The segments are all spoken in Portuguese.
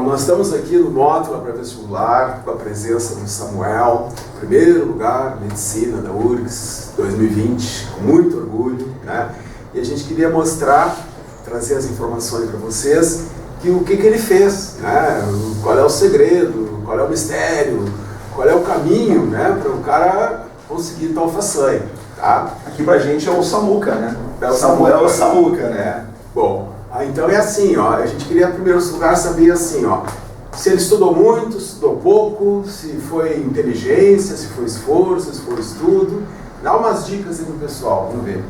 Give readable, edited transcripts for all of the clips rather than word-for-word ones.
Bom, nós estamos aqui no Módulo Pré-Vestibular com a presença do Samuel, primeiro lugar, Medicina da URGS 2020, com muito orgulho, né? E a gente queria mostrar, trazer as informações para vocês, que o que ele fez, né? Qual é o segredo, qual é o mistério, qual é o caminho, né? Para o cara conseguir tal façanha, tá? Aqui pra gente é o Samuca, né? É o Samuel é o Samuca, Samuca, né? Bom, então é assim, ó, a gente queria em primeiro lugar saber assim, ó, se ele estudou muito, estudou pouco, se foi inteligência, se foi esforço, se foi estudo. Dá umas dicas aí pro pessoal, vamos ver.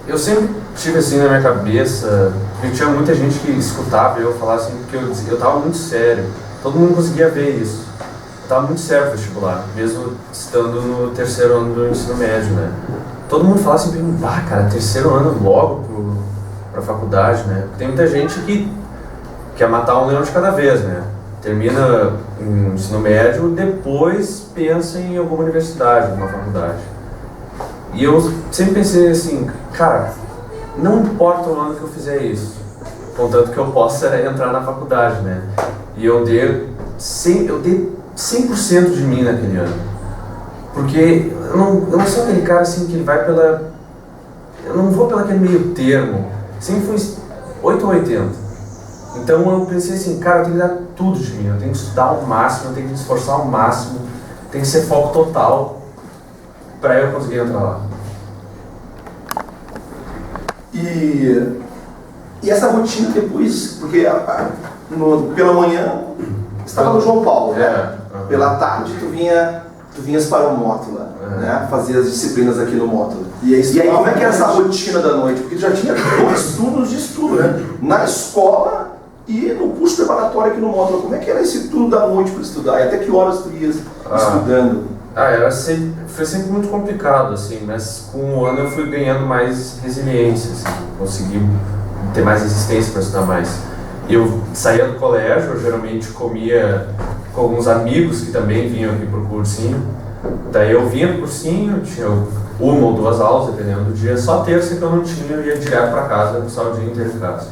Eu sempre tive assim na minha cabeça, porque tinha muita gente que escutava eu falar assim, porque eu tava muito sério, todo mundo conseguia ver isso. Eu tava muito sério no vestibular, mesmo estando no terceiro ano do ensino médio, né? Todo mundo falava assim, cara, terceiro ano logo pra faculdade, né? Porque tem muita gente que quer matar um leão de cada vez, né? Termina o ensino médio, depois pensa em alguma universidade, alguma faculdade. E eu sempre pensei assim, cara, não importa o ano que eu fizer isso, contanto que eu possa entrar na faculdade, né? E eu dei 100% de mim naquele ano. Porque eu não sou aquele cara assim que ele vai pela... Eu não vou pelo aquele meio termo. Sempre fui 8 ou 80. Então eu pensei assim, cara, eu tenho que dar tudo de mim. Eu tenho que estudar ao máximo, eu tenho que me esforçar ao máximo. Tem que ser foco total para eu conseguir entrar lá. E essa rotina depois, porque pela manhã estava no João Paulo, né? Pela tarde tu vinhas para o Mótula, né? Fazia as disciplinas aqui no Mótula. E aí como é que é essa rotina da noite? Porque tu já tinha 2 turnos de estudo, né? Na escola e no curso preparatório aqui no Mótula. Como é que era esse turno da noite para estudar? E até que horas tu ias estudando? Foi sempre muito complicado, assim, mas com o ano eu fui ganhando mais resiliência, assim, consegui ter mais resistência para estudar mais. Eu saía do colégio, eu geralmente comia com alguns amigos que também vinham aqui pro cursinho. Daí eu vinha pro cursinho, tinha uma ou 2 aulas, dependendo do dia, só terça que eu não tinha, eu ia direto para casa, eu passava o dia inteiro em casa.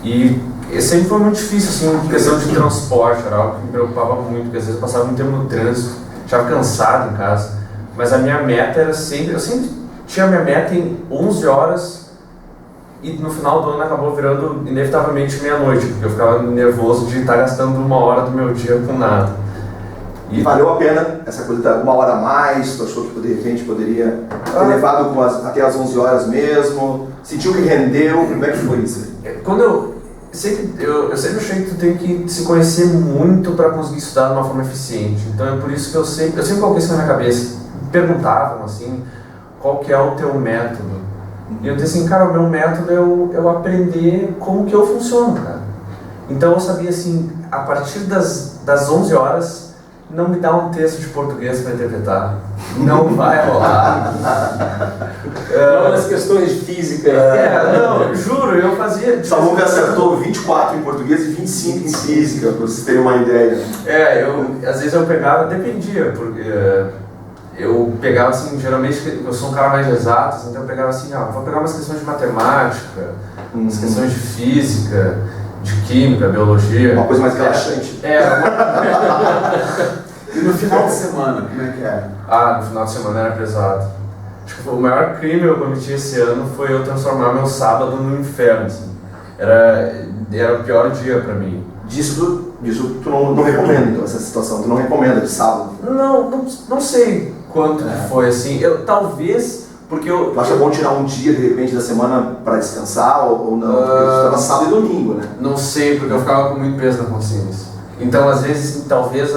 E sempre foi muito difícil, assim, questão de transporte, era algo que me preocupava muito, porque às vezes eu passava muito tempo no trânsito, estava cansado em casa, mas a minha meta era sempre, eu sempre tinha a minha meta em 11 horas e no final do ano acabou virando inevitavelmente meia-noite, porque eu ficava nervoso de estar gastando 1 hora do meu dia com nada. E valeu a pena essa coisa de 1 hora a mais? Tu achou que de repente poderia ter levado até as 11 horas mesmo? Sentiu que rendeu? Como é que foi isso? Eu sempre achei que tu tem que se conhecer muito para conseguir estudar de uma forma eficiente. Então é por isso que eu sempre coloquei isso na minha cabeça. Me perguntavam assim, qual que é o teu método? E eu disse assim, cara, o meu método é eu aprender como que eu funciono, cara. Então eu sabia assim, a partir das 11 horas, não me dá um texto de português para interpretar. Não vai rolar. Não, as questões de física. Não, juro, eu fazia... Samuca acertou 24 em português e 25 em física, para vocês terem uma ideia. Às vezes eu pegava, dependia, porque eu pegava assim, geralmente eu sou um cara mais exato, então eu pegava assim, vou pegar umas questões de matemática, umas questões de física, de química, biologia. Uma coisa mais relaxante. E no final de semana, como é que era? No final de semana era pesado. Acho que o maior crime que eu cometi esse ano foi eu transformar meu sábado no inferno, assim. Era o pior dia pra mim. Disso tu não recomenda, então, essa situação? Tu não recomenda de sábado? Não sei quanto foi, assim. Talvez, porque eu... Tu acha bom tirar um dia, de repente, da semana pra descansar ou não? Porque tu estava sábado e domingo, né? Não sei, porque eu ficava com muito peso na consciência. Então, às vezes, talvez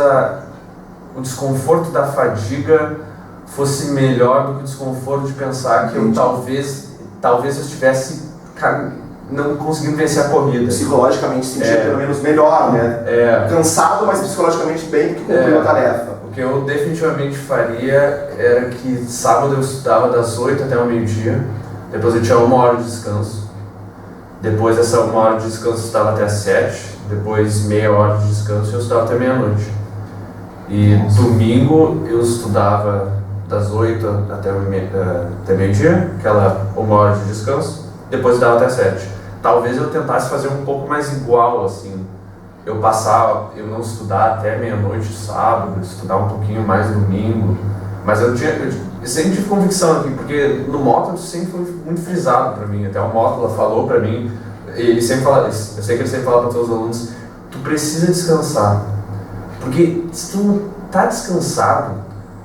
o desconforto da fadiga fosse melhor do que o desconforto de pensar que eu talvez eu estivesse não conseguindo vencer a corrida. Psicologicamente sentia pelo menos melhor, né? Cansado, mas psicologicamente bem, porque cumpriu a tarefa. O que eu definitivamente faria era que sábado eu estudava das 8 até o meio-dia, depois eu tinha 1 hora de descanso, depois dessa 1 hora de descanso eu estudava até as 7, depois meia hora de descanso eu estudava até meia-noite. E domingo eu estudava das 8 até meio-dia, aquela 1 hora de descanso, depois eu estudava até 7. Talvez eu tentasse fazer um pouco mais igual, assim, eu não estudar até meia-noite sábado, estudar um pouquinho mais domingo, mas eu sempre tive convicção aqui, porque no Módulo sempre foi muito frisado para mim, até o Módulo falou para mim, ele sempre fala, eu sei que ele sempre fala para todos os alunos, tu precisa descansar, porque se tu não tá descansado,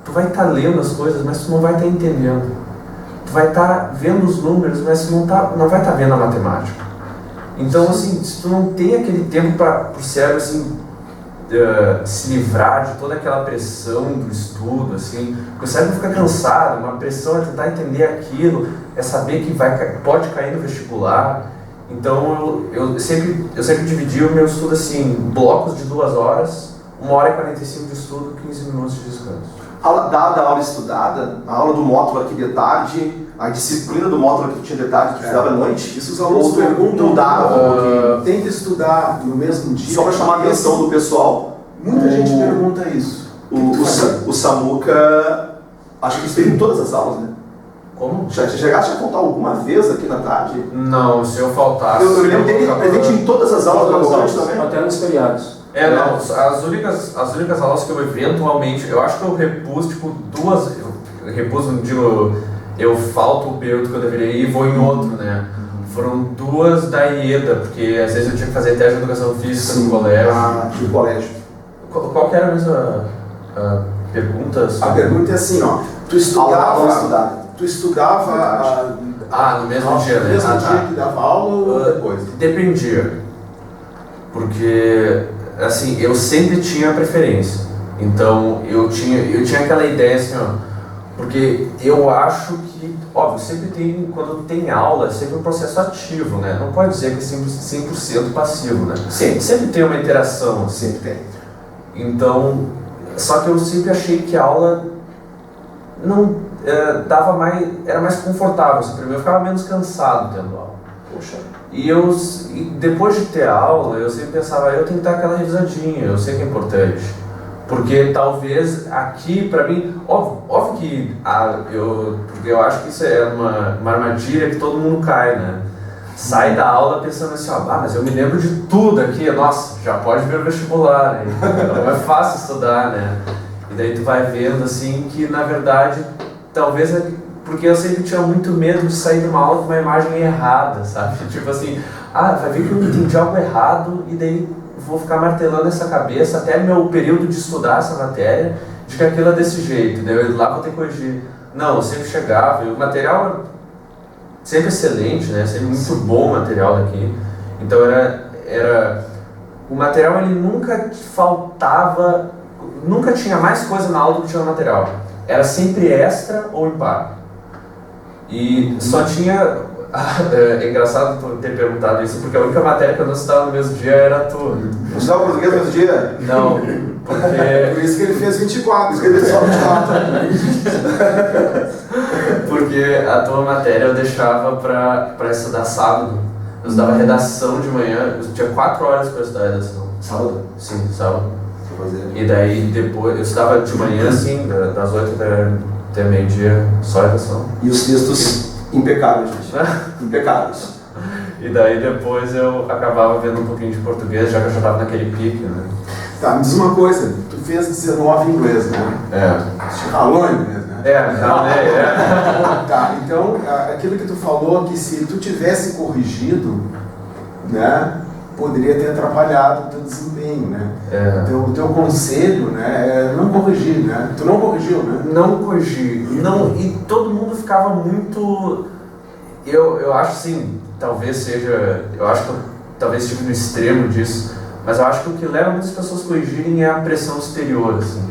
tu vai estar lendo as coisas, mas tu não vai estar entendendo, tu vai estar vendo os números, mas tu não vai estar vendo a matemática. Então, assim, se tu não tem aquele tempo para o cérebro, assim, se livrar de toda aquela pressão do estudo, assim, porque o cérebro fica cansado, uma pressão é tentar entender aquilo, é saber que pode cair no vestibular. Então, eu sempre dividi o meu estudo, assim, em blocos de 2 horas, 1h45 de estudo, 15 minutos de descanso. Aula dada, aula estudada, a aula do módulo aqui de tarde, a disciplina do módulo que tu tinha de tarde, tu estudava à noite? Isso os alunos perguntam, tem que estudar no mesmo dia. Só para chamar a atenção do pessoal. Muita gente pergunta isso. O Samuca, acho que esteve em todas as aulas, né? Como? Já chegaste a faltar alguma vez aqui na tarde? Não, se eu faltasse... Eu lembro dele presente em todas as aulas da Locante também. Até nos feriados. Não, as únicas aulas que eu eventualmente, eu acho que eu repus, tipo, 2, não digo, eu falto o período que eu deveria ir e vou em outro, né? Foram 2 da IEDA, porque às vezes eu tinha que fazer teste de educação física no colégio. No colégio. Qual que era a mesma pergunta? A pergunta é assim, ó, tu estudava no mesmo dia, né? No mesmo dia que dava aula ou depois? Dependia, porque assim, eu sempre tinha preferência, então eu tinha aquela ideia assim, ó, porque eu acho que, óbvio, sempre tem, quando tem aula, é sempre um processo ativo, né? Não pode dizer que é 100% passivo, né? Sim. Sempre tem uma interação, Sempre tem. Então, só que eu sempre achei que a aula não dava mais, era mais confortável, assim, eu ficava menos cansado tendo aula. Poxa. E depois de ter aula, eu sempre pensava, eu tenho que dar aquela revisadinha, eu sei que é importante. Porque talvez aqui, pra mim, óbvio que porque eu acho que isso é uma armadilha que todo mundo cai, né? Sai da aula pensando assim, mas eu me lembro de tudo aqui, nossa, já pode ver o vestibular, né? Não é fácil estudar, né? E daí tu vai vendo assim que, na verdade, talvez porque eu sempre tinha muito medo de sair de uma aula com uma imagem errada, sabe? Tipo assim, vai ver que eu entendi algo errado e daí vou ficar martelando essa cabeça até meu período de estudar essa matéria, de que aquilo é desse jeito, daí eu lá vou ter que corrigir. Não, eu sempre chegava, e o material sempre excelente, né? Sempre muito bom o material daqui. Então o material ele nunca faltava, nunca tinha mais coisa na aula do que tinha no material. Era sempre extra ou impar. E só tinha... É engraçado tu ter perguntado isso, porque a única matéria que eu não estudava no mesmo dia era tu. Não estudava português no mesmo dia? Não, porque... Por isso que ele fez 24, isso que ele fez só 24. Porque a tua matéria eu deixava pra estudar sábado. Eu estudava redação de manhã, eu tinha 4 horas para estudar redação. Sábado? Sim, sábado. E daí depois, eu estudava de manhã assim, das 8 até meio-dia, só redação. E os textos impecáveis, gente. Impecáveis. E daí depois eu acabava vendo um pouquinho de português, já que eu já estava naquele pique, né? Tá, me diz uma coisa, tu fez 19 em inglês, né? Você falou em inglês, né? Tá, então aquilo que tu falou, que se tu tivesse corrigido, né, poderia ter atrapalhado o teu desempenho, né? O teu conselho, né, é não corrigir, né? Tu não corrigiu, né? Não corrigi. Não, e todo mundo ficava muito... Eu acho assim, talvez seja... Eu acho que eu talvez estive no extremo disso, mas eu acho que o que leva muitas pessoas a corrigirem é a pressão exterior, assim.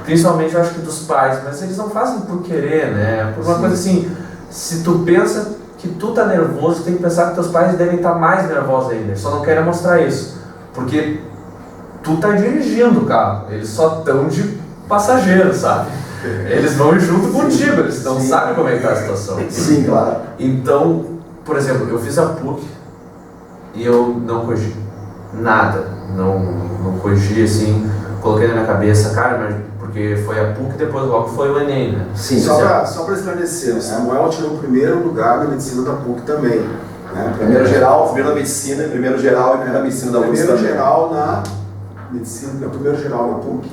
Principalmente eu acho que dos pais, mas eles não fazem por querer, né? Por uma coisa assim, se tu pensa que tu tá nervoso, tem que pensar que teus pais devem estar mais nervosos ainda, eles só não querem mostrar isso. Porque tu tá dirigindo o carro, eles só estão de passageiro, sabe? Eles vão junto contigo, eles não sabem como é que tá a situação. Sim, claro. Então, por exemplo, eu fiz a PUC e eu não corrigi nada, não corrigi assim, coloquei na minha cabeça, cara, mas porque foi a PUC e depois logo foi o Enem, né? Sim. Só para esclarecer, o Samuel tirou o primeiro lugar na medicina da PUC também. Né? Primeiro geral, primeiro na medicina, primeiro geral e primeiro na medicina da UFRGS. Primeiro geral medicina, o primeiro geral na PUC.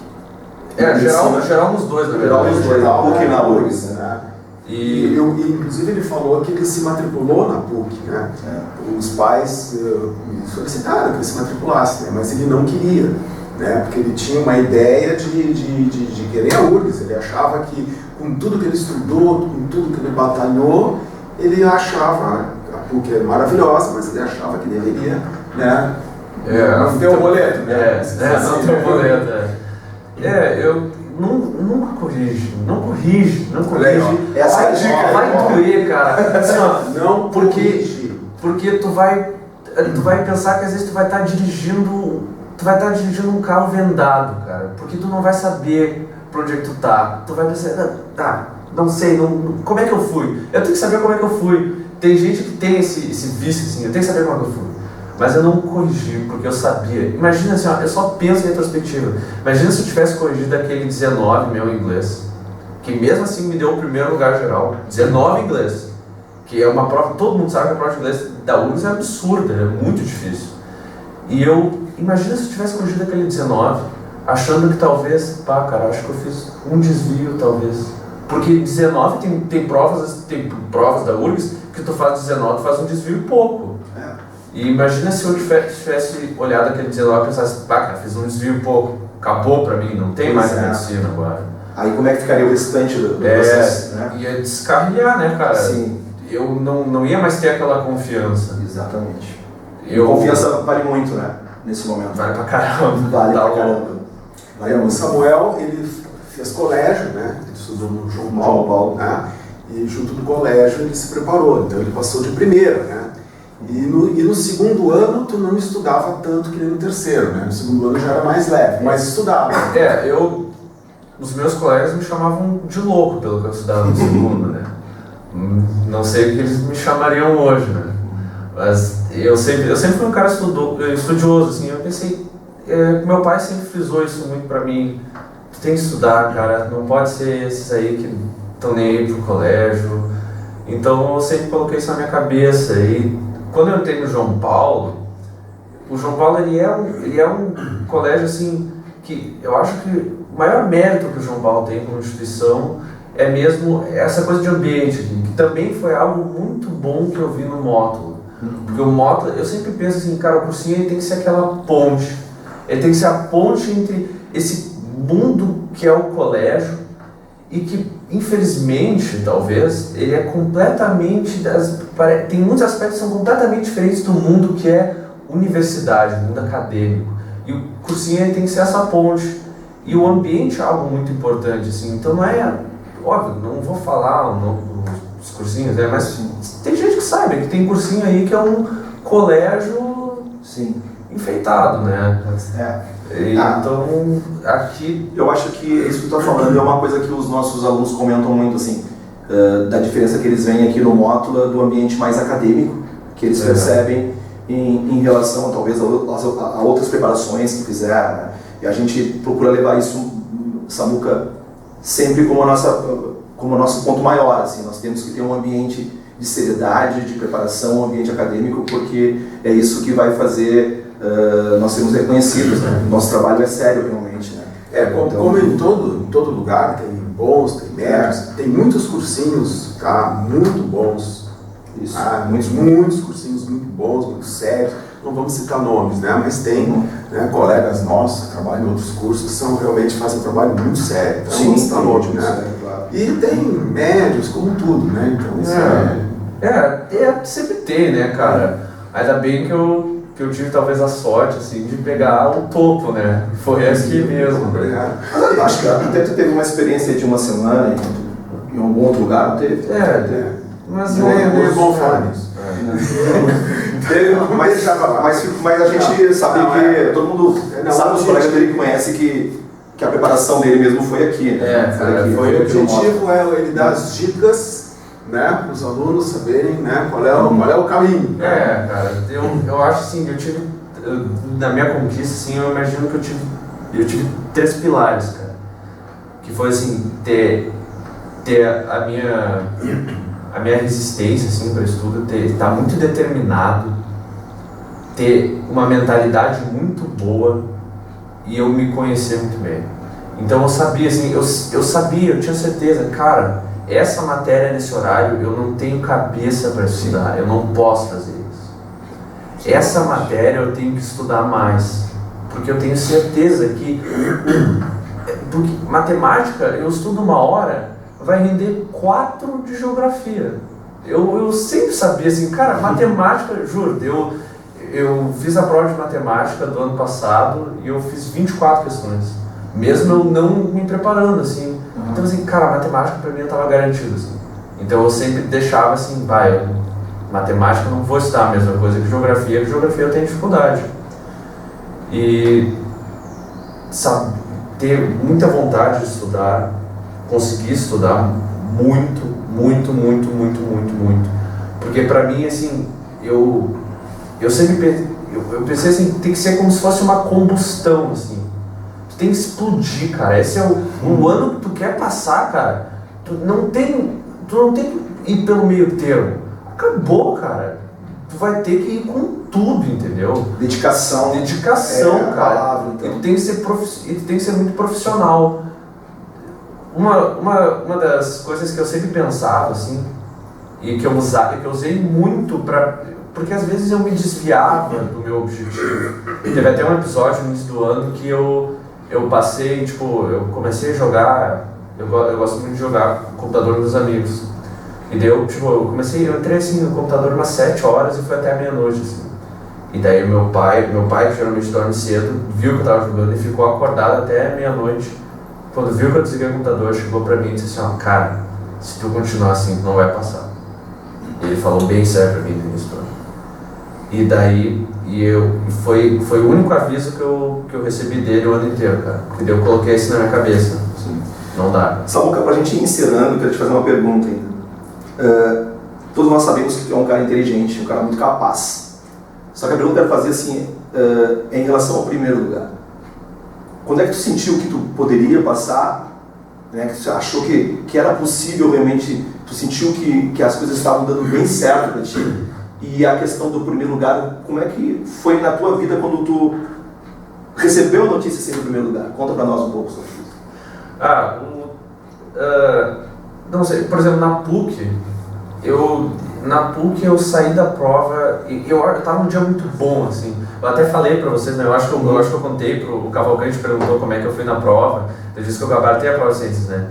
Geral nos dois, na verdade. Geral nos dois, na PUC e na URGS, né? E inclusive ele falou que ele se matriculou na PUC, né? Os pais solicitaram que ele se matriculasse, né? Mas ele não queria, né? Porque ele tinha uma ideia de querer a URGS. Ele achava que com tudo que ele estudou, com tudo que ele batalhou, ele achava a PUC era maravilhosa, mas ele achava que deveria, né? Não ter um boleto, né? Não ter um boleto, eu nunca corrige. Essa é a dica. Vai doer, cara. Assim, ó, não porque tu vai pensar que às vezes tu vai estar dirigindo um carro vendado, cara, porque tu não vai saber pra onde é que tu tá. Tu vai pensar, não sei, como é que eu fui? Eu tenho que saber como é que eu fui. Tem gente que tem esse vício assim, eu tenho que saber como é que eu fui. Mas eu não corrigi, porque eu sabia. Imagina assim, eu só penso em retrospectiva. Imagina se eu tivesse corrigido aquele 19 meu inglês, que mesmo assim me deu o primeiro lugar geral. 19 inglês, que é uma prova, todo mundo sabe que a prova de inglês da URGS é absurda, é muito difícil. E imagina se eu tivesse corrigido aquele 19, achando que talvez, acho que eu fiz um desvio talvez. Porque 19 tem provas da URGS que tu faz 19, tu faz um desvio e pouco. E imagina se eu tivesse olhado aquele 19 e pensasse, cara, fiz um desvio pouco, acabou pra mim, não tem mais a medicina agora. Aí como é que ficaria o restante do processo, né? Ia descarrilhar, né, cara? Sim. Eu não ia mais ter aquela confiança. Exatamente. Confiança vale muito, né? Nesse momento. Vale pra caramba. Vale pra caramba. O Samuel, ele fez colégio, né? Ele estudou no João Paulo, né? E junto do colégio ele se preparou, então ele passou de primeira, né? E no segundo ano tu não estudava tanto que nem no terceiro, né? No segundo ano já era mais leve, mas estudava. Os meus colegas me chamavam de louco pelo que eu estudava no segundo, né? Não sei o que eles me chamariam hoje, né? Mas eu sempre fui um cara estudioso, assim. Eu pensei, meu pai sempre frisou isso muito pra mim. Tu tem que estudar, cara, não pode ser esses aí que estão nem aí pro colégio. Então eu sempre coloquei isso na minha cabeça. E quando eu entrei no João Paulo, o João Paulo ele é um colégio assim que eu acho que o maior mérito que o João Paulo tem como instituição é mesmo essa coisa de ambiente aqui, que também foi algo muito bom que eu vi no módulo. Porque o módulo, eu sempre penso assim, cara, o cursinho ele tem que ser aquela ponte. Ele tem que ser a ponte entre esse mundo que é o colégio e que, infelizmente, talvez, ele é completamente... tem muitos aspectos que são completamente diferentes do mundo que é universidade, do mundo acadêmico. E o cursinho ele tem que ser essa ponte. E o ambiente é algo muito importante, assim. Então não é... Óbvio, não vou falar os cursinhos, né? Mas tem gente que sabe que tem cursinho aí que é um colégio... Sim. Enfeitado, né? Então, aqui... Eu acho que isso que tu está falando é uma coisa que os nossos alunos comentam muito, assim, da diferença que eles veem aqui no Mótula do ambiente mais acadêmico, que eles percebem em relação, talvez, a outras preparações que fizeram, né? E a gente procura levar isso, Samuca, sempre como nosso ponto maior, assim. Nós temos que ter um ambiente de seriedade, de preparação, um ambiente acadêmico, porque é isso que vai fazer nós sermos reconhecidos, né? Nosso trabalho é sério, realmente, né? Como em todo lugar, tem bons, tem médios, tem muitos cursinhos, tá? Muito bons. Isso. Muitos cursinhos muito bons, muito sérios. Não vamos citar nomes, né? Mas tem né, colegas nossos que trabalham em outros cursos que realmente fazem um trabalho muito sério. Então, vamos citar nomes, né? Sério, claro. E tem médios, como tudo, né? Então, sempre tem, né, cara? Ainda bem que eu tive talvez a sorte, assim, de pegar o topo, né? Foi aqui mesmo. Obrigado. Mas eu acho que até tu teve uma experiência de uma semana em algum outro lugar, não teve? Mas não é bom falar nisso. Mas a gente sabe que todo mundo sabe, os colegas dele que conhece que a preparação dele mesmo foi aqui, né? Foi o objetivo ele dar as dicas, né, para os alunos saberem, né, qual é o caminho. Cara, eu acho assim, na minha conquista, assim, eu imagino que eu tive 3 pilares, cara, que foi assim, ter a minha resistência, assim, para estudo, estar muito determinado, ter uma mentalidade muito boa e eu me conhecia muito bem. Então eu sabia, assim, eu tinha certeza, cara, essa matéria nesse horário eu não tenho cabeça para estudar, eu não posso fazer isso. Essa matéria eu tenho que estudar mais, porque eu tenho certeza que porque matemática, eu estudo 1 hora, vai render 4 de geografia. Eu sempre sabia assim, cara, matemática, juro, eu fiz a prova de matemática do ano passado e eu fiz 24 questões, mesmo eu não me preparando, assim. Então, assim, cara, matemática pra mim eu tava garantido, assim. Então eu sempre deixava assim, matemática eu não vou estudar a mesma coisa que geografia eu tenho dificuldade. E, sabe, ter muita vontade de estudar, conseguir estudar muito. Porque pra mim, assim, eu sempre pensei assim, tem que ser como se fosse uma combustão, assim. Tu tem que explodir, cara. Esse é o ano que tu quer passar, cara. Tu não tem que ir pelo meio termo. Acabou, cara. Tu vai ter que ir com tudo, entendeu? Dedicação, cara. Palavra, então. E tu tem que ser muito profissional. Uma das coisas que eu sempre pensava, assim, e que eu usei muito porque às vezes eu me desviava do meu objetivo. Teve até um episódio no início do ano que eu passei, tipo, eu comecei a jogar, eu gosto muito de jogar no computador dos amigos. E daí eu entrei assim no computador umas 7 horas e foi até a meia-noite, assim. E daí meu pai, que geralmente dorme cedo, viu que eu tava jogando e ficou acordado até meia-noite. Quando viu que eu desliguei o computador, chegou pra mim e disse assim, cara, se tu continuar assim, tu não vai passar. E ele falou bem sério pra mim no início do ano. E daí, foi o único aviso que eu recebi dele o ano inteiro, cara. Porque daí eu coloquei isso na minha cabeça. Assim, não dá. Samuca, pra gente ir encerrando, eu quero te fazer uma pergunta ainda. Todos nós sabemos que tu é um cara inteligente, um cara muito capaz. Só que a pergunta que eu quero fazer assim, é em relação ao primeiro lugar. Quando é que tu sentiu que tu poderia passar, né, que tu achou que era possível realmente, tu sentiu que as coisas estavam dando bem certo para ti? E a questão do primeiro lugar, como é que foi na tua vida quando tu recebeu a notícia de ser no primeiro lugar? Conta para nós um pouco sobre isso. Não sei, por exemplo, na PUC eu saí da prova e eu tava num dia muito bom, assim. Eu até falei pra vocês, né? Eu acho que eu contei o Cavalcante perguntou como é que eu fui na prova. Eu disse que eu gabaritei a prova de ciências, né?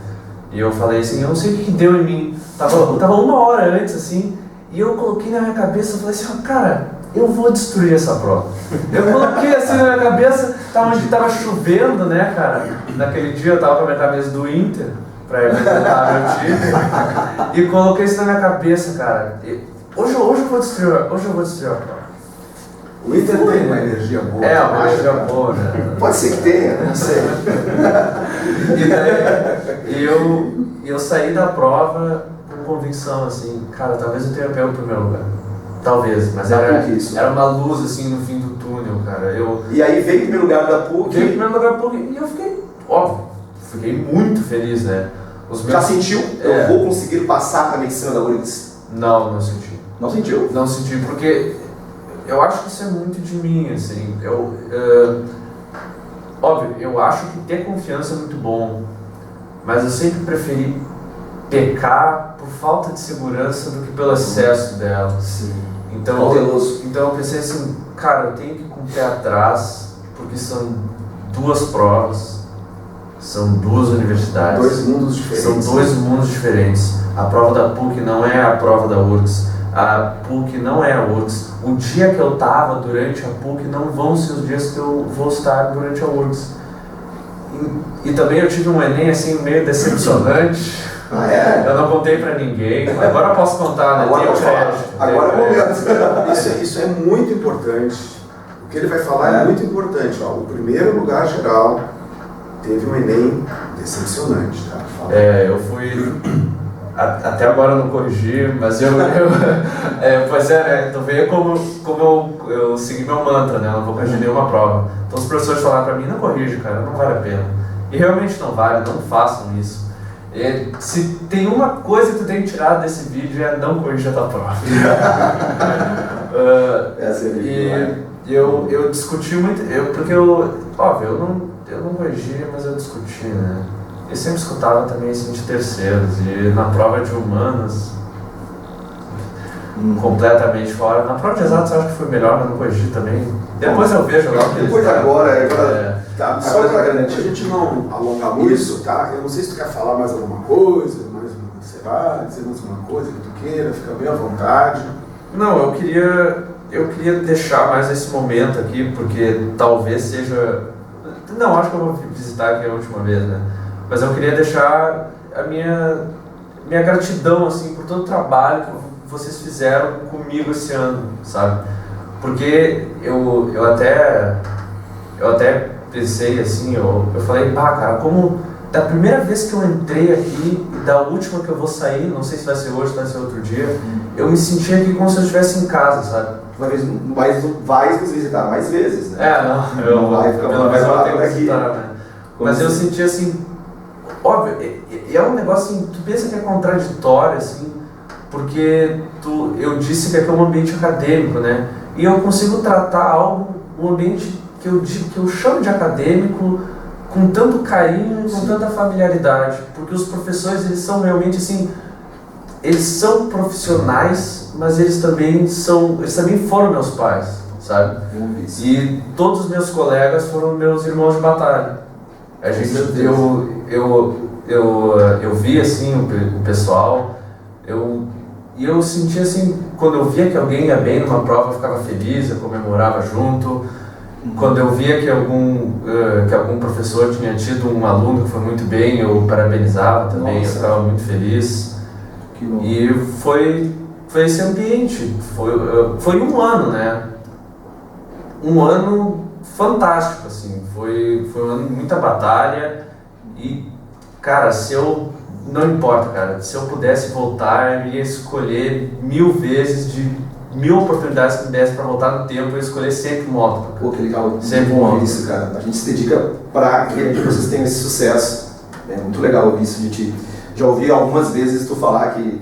E eu falei assim, eu não sei o que deu em mim. Tava 1 hora antes, assim, e eu coloquei na minha cabeça, eu falei assim, cara, eu vou destruir essa prova. Eu coloquei assim na minha cabeça, tava chovendo, né, cara? Naquele dia eu tava com a minha camisa do Inter, pra representar meu time. E coloquei isso na minha cabeça, cara. Hoje eu vou destruir a prova. O Inter tem uma energia boa. É, uma energia boa, né? Pode ser que tenha, não sei. E daí eu saí da prova com convicção, assim, cara, talvez eu tenha pego o primeiro lugar. Talvez, mas era uma luz assim no fim do túnel, cara. E aí veio o primeiro lugar da PUC. Veio o primeiro lugar da PUC e eu fiquei muito feliz, né? Já sentiu? Eu vou conseguir passar na medicina da URGS? Não senti. Não sentiu? Não senti, porque eu acho que isso é muito de mim, assim. Óbvio, eu acho que ter confiança é muito bom, mas eu sempre preferi pecar por falta de segurança do que pelo excesso dela. Sim. Então eu pensei assim, cara, eu tenho que ir com o pé atrás, porque são 2 provas, são 2 universidades. 2 mundos diferentes. São 2 mundos diferentes. A prova da PUC não é a prova da URGS. A PUC não é a URGS. O dia que eu estava durante a PUC não vão ser os dias que eu vou estar durante a URGS. E também eu tive um Enem assim meio decepcionante. Eu não contei pra ninguém. Agora eu posso contar, né? Agora é o momento. Isso é muito importante. O que ele vai falar é muito importante. O primeiro lugar geral teve um Enem decepcionante, tá? Eu fui... Até agora eu não corrigi, mas pois é, né? Tu vê como eu segui meu mantra, né? Eu não vou corrigir nenhuma prova. Então os professores falaram pra mim, não corrige, cara, não vale a pena. E realmente não vale, não façam isso. Se tem uma coisa que tu tem que tirar desse vídeo é não corrigir a tua prova. Eu discuti muito, porque óbvio, eu não corrigia, mas eu discutia, né? Eu sempre escutava também assim de terceiros, e na prova de humanas, completamente fora. Na prova de exatos eu acho que foi melhor, mas não corrigi também. Depois eu vejo lá. Depois agora tá, só para a gente não alongar muito isso, tá? Eu não sei se tu quer falar mais alguma coisa, sei lá, dizer mais alguma coisa que tu queira, fica bem à vontade. Não, eu queria deixar mais esse momento aqui, porque talvez seja... Não, acho que eu vou visitar aqui a última vez, né? Mas eu queria deixar a minha gratidão, assim, por todo o trabalho que vocês fizeram comigo esse ano, sabe? Porque eu até pensei assim, eu falei, pá, cara, como da primeira vez que eu entrei aqui e da última que eu vou sair, não sei se vai ser hoje, vai ser outro dia, eu me senti aqui como se eu estivesse em casa, sabe? Vai nos visitar mais vezes, né? Eu vai ficar uma vez eu tenho que aqui. visitar, né? Mas eu senti assim, óbvio, e é um negócio assim, tu pensa que é contraditório, assim, porque eu disse que aqui é um ambiente acadêmico, né? E eu consigo tratar um ambiente que eu chamo de acadêmico com tanto carinho e com tanta familiaridade, porque os professores, eles são realmente assim, eles são profissionais, mas eles também foram meus pais, sabe? E todos os meus colegas foram meus irmãos de batalha. A gente, eu vi assim o pessoal, e eu sentia assim, quando eu via que alguém ia bem numa prova, eu ficava feliz, eu comemorava junto. Quando eu via que algum professor tinha tido um aluno que foi muito bem, eu parabenizava também, eu ficava muito feliz. E foi esse ambiente, foi um ano, né? Um ano fantástico, assim, foi um ano de muita batalha e, cara, não importa, cara, se eu pudesse voltar, eu ia escolher 1000 vezes de 1000 oportunidades que me desse para voltar no tempo, eu ia escolher sempre moto. Pô, que legal, sempre moto. Isso, cara, a gente se dedica para que vocês tenham esse sucesso, é muito legal ouvir isso de ti. Já ouvi algumas vezes tu falar que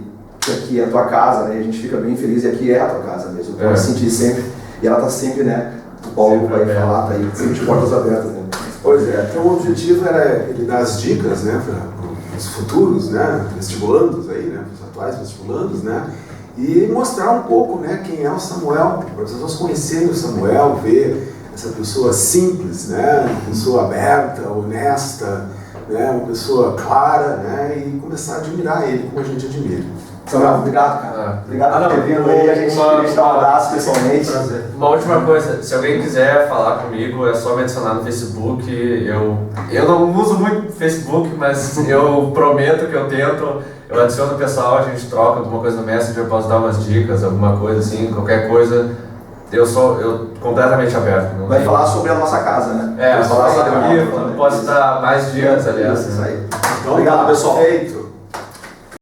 aqui é a tua casa, né, e a gente fica bem feliz e aqui é a tua casa mesmo, eu posso sentir sempre, e ela tá sempre, né, o Paulo vai falar, tá aí, sempre de portas abertas, né. Pois é, então o objetivo era ele dar as dicas, né, para os futuros, né, vestibulandos aí, né, os atuais vestibulandos, né, e mostrar um pouco, né, quem é o Samuel, para as pessoas conhecerem o Samuel, ver essa pessoa simples, né, uma pessoa aberta, honesta, né, uma pessoa clara, né, e começar a admirar ele como a gente admira. Samuel, obrigado, cara. Obrigado por ter vindo aí, a gente queria te dar um abraço pessoalmente. Prazer. Uma última coisa, se alguém quiser falar comigo, é só me adicionar no Facebook. Eu não uso muito Facebook, mas eu prometo que eu tento. Eu adiciono o pessoal, a gente troca alguma coisa no Messenger, eu posso dar umas dicas, alguma coisa assim, qualquer coisa. Eu completamente aberto. Vai falar sobre a nossa casa, né? Vai falar sobre o livro, pode dar mais dicas, aliás. Isso aí. Então, obrigado, pessoal. Feito.